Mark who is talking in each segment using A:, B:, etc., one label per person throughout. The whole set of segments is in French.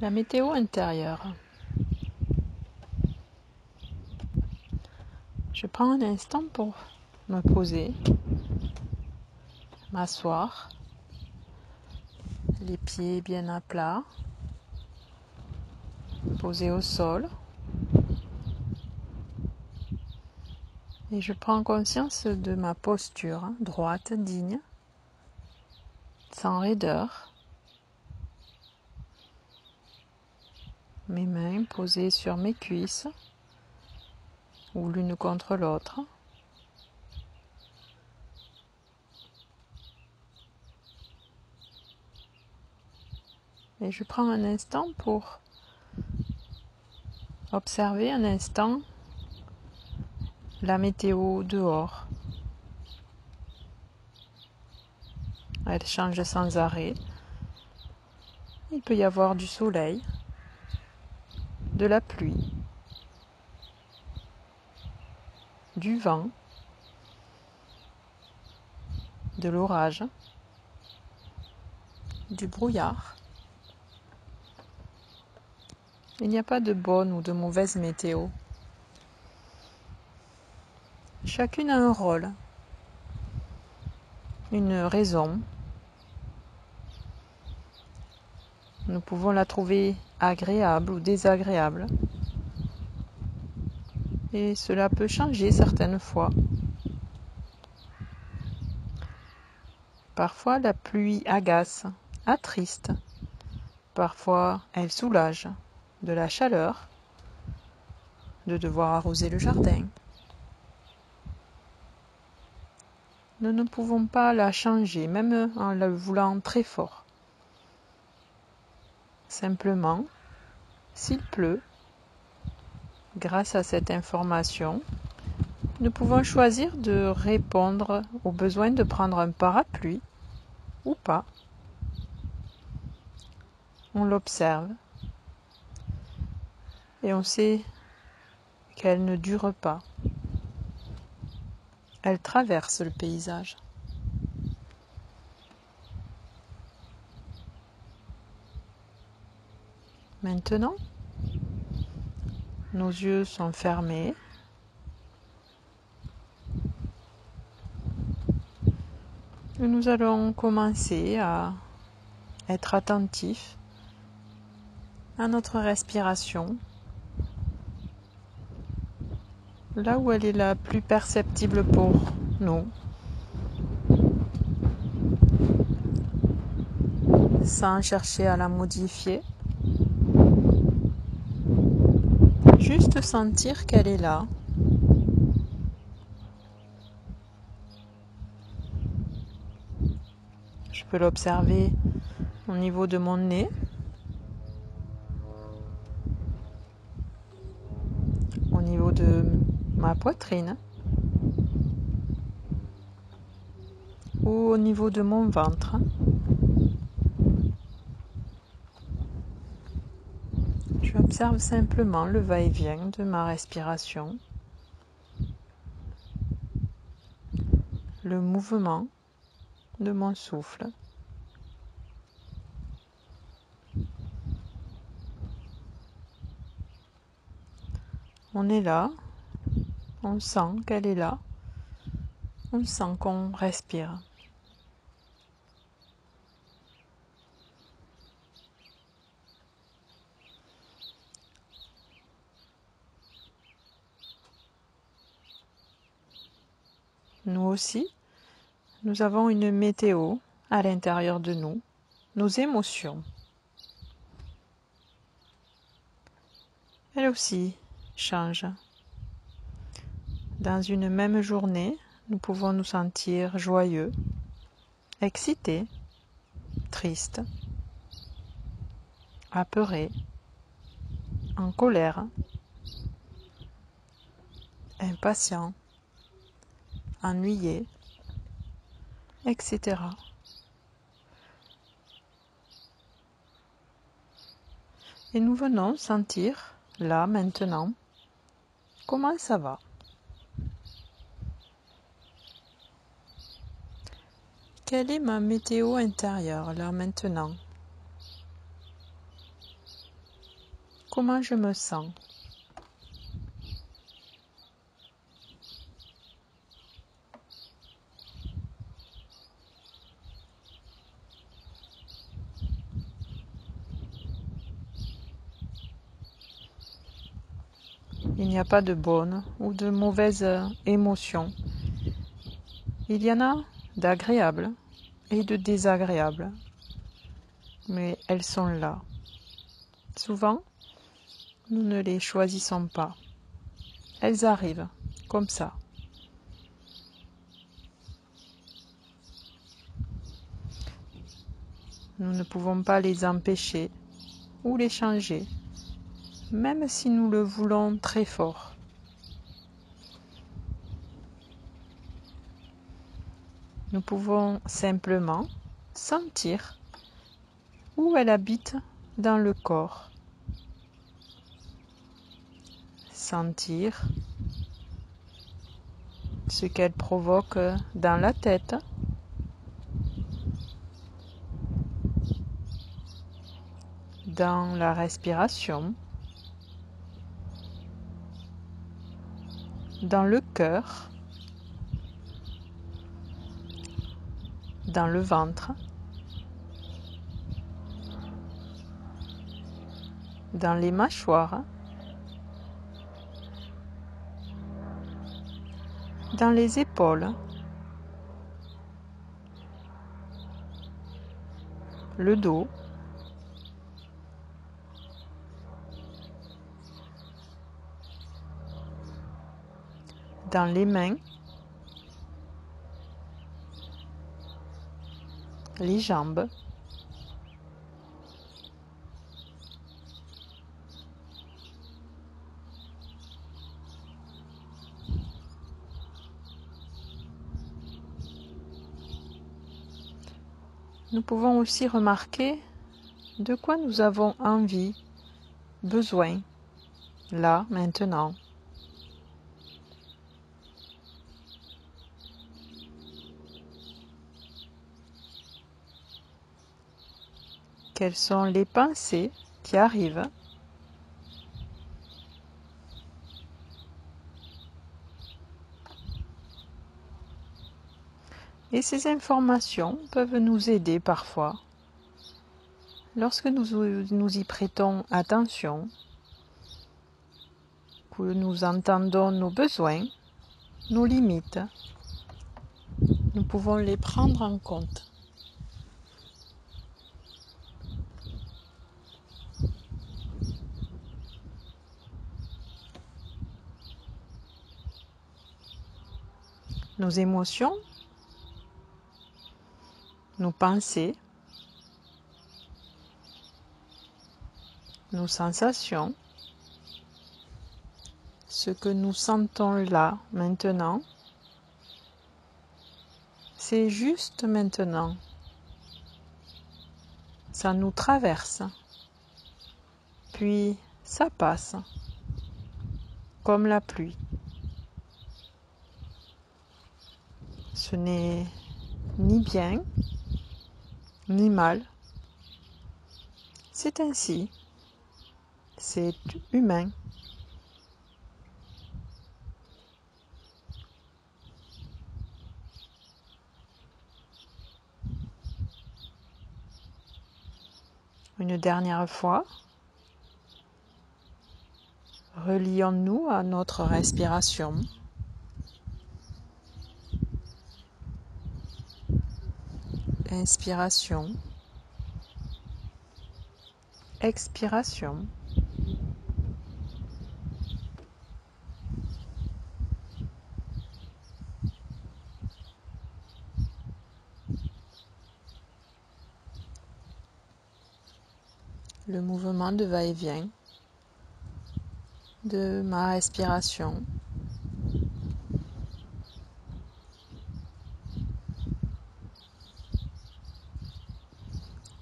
A: La météo intérieure. Je prends un instant pour me poser, m'asseoir, les pieds bien à plat, posés au sol. Et je prends conscience de ma posture, droite, digne, sans raideur. Mes mains posées sur mes cuisses, ou l'une contre l'autre. Et je prends un instant pour observer un instant la météo dehors. Elle change sans arrêt. Il peut y avoir du soleil, de la pluie, du vent, de l'orage, du brouillard. Il n'y a pas de bonne ou de mauvaise météo. Chacune a un rôle, une raison. Nous pouvons la trouver agréable ou désagréable. Et cela peut changer certaines fois. Parfois la pluie agace, attriste. Parfois elle soulage de la chaleur, de devoir arroser le jardin. Nous ne pouvons pas la changer, même en la voulant très fort. Simplement, s'il pleut, grâce à cette information, nous pouvons choisir de répondre au besoin de prendre un parapluie ou pas. On l'observe et on sait qu'elle ne dure pas. Elle traverse le paysage. Maintenant, nos yeux sont fermés. Et nous allons commencer à être attentifs à notre respiration, là où elle est la plus perceptible pour nous, sans chercher à la modifier, juste sentir qu'elle est là. Je peux l'observer au niveau de mon nez, au niveau de ma poitrine ou au niveau de mon ventre. J'observe simplement le va-et-vient de ma respiration, le mouvement de mon souffle. On est là, on sent qu'elle est là, on sent qu'on respire. Nous aussi, nous avons une météo à l'intérieur de nous, nos émotions. Elles aussi changent. Dans une même journée, nous pouvons nous sentir joyeux, excités, tristes, apeurés, en colère, impatients, ennuyés, etc. Et nous venons sentir, là, maintenant, comment ça va. Quelle est ma météo intérieure, là, maintenant? Comment je me sens? Il n'y a pas de bonnes ou de mauvaises émotions. Il y en a d'agréables et de désagréables, mais elles sont là. Souvent, nous ne les choisissons pas. Elles arrivent comme ça. Nous ne pouvons pas les empêcher ou les changer, même si nous le voulons très fort. Nous pouvons simplement sentir où elle habite dans le corps. Sentir ce qu'elle provoque dans la tête, dans la respiration, dans le cœur, dans le ventre, dans les mâchoires, dans les épaules, le dos, dans les mains, les jambes, nous pouvons aussi remarquer de quoi nous avons envie, besoin, là, maintenant. Quelles sont les pensées qui arrivent? Et ces informations peuvent nous aider parfois. Lorsque nous y prêtons attention, que nous entendons nos besoins, nos limites, nous pouvons les prendre en compte. Nos émotions, nos pensées, nos sensations, ce que nous sentons là, maintenant, c'est juste maintenant. Ça nous traverse, puis ça passe, comme la pluie. Ce n'est ni bien, ni mal. C'est ainsi. C'est humain. Une dernière fois, relions-nous à notre respiration. Inspiration. Expiration. Le mouvement de va-et-vient de ma respiration.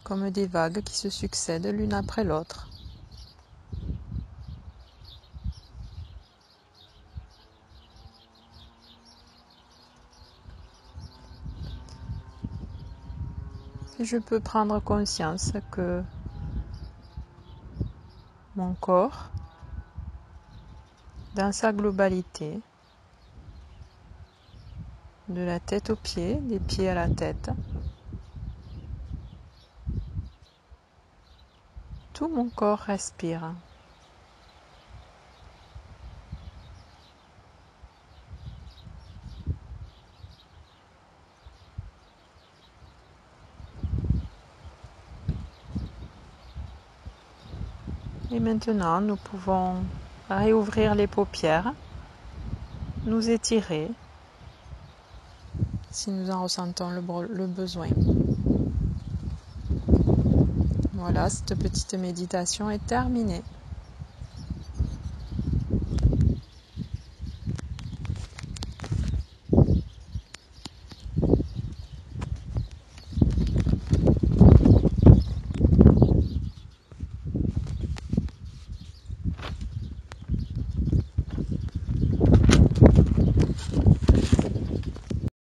A: Comme des vagues qui se succèdent l'une après l'autre. Et je peux prendre conscience que mon corps dans sa globalité, de la tête aux pieds, des pieds à la tête. Tout mon corps respire. Et maintenant, nous pouvons réouvrir les paupières, nous étirer si nous en ressentons le besoin. Voilà, cette petite méditation est terminée.